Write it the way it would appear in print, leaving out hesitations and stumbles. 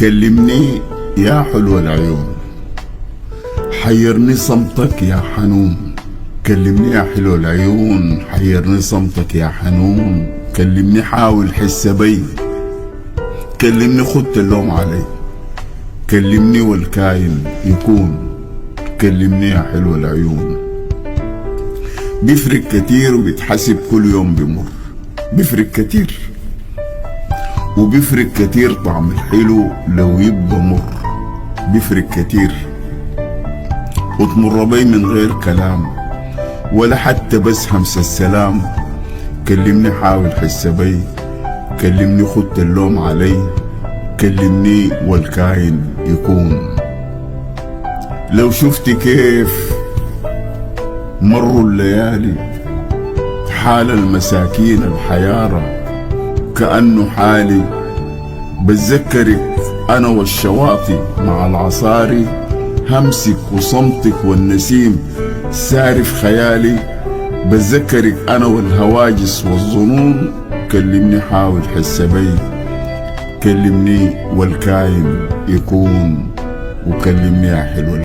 كلمني يا حلو العيون، حيرني صمتك يا حنون. كلمني يا حلو العيون، حيرني صمتك يا حنون. كلمني حاول حس بي، كلمني خدت اللوم علي. كلمني والكاين يكون. كلمني يا حلو العيون. بيفرق كتير وبيتحسب كل يوم بمر. بيفرق كتير وبيفرق كتير طعم الحلو لو يبقى مر. بيفرق كتير وتمر بي من غير كلام ولا حتى بس همس السلام. كلمني حاول حس بي، كلمني خدت اللوم علي. كلمني والكاين يكون. لو شفت كيف مروا الليالي حال المساكين الحيارى كأنه حالي، بتذكرك أنا والشواطئ مع العصاري. همسك وصمتك والنسيم سارف خيالي، بتذكرك أنا والهواجس والظنون. كلمني حاول حس بي، كلمني والكاين يكون. وكلمني يا حلو.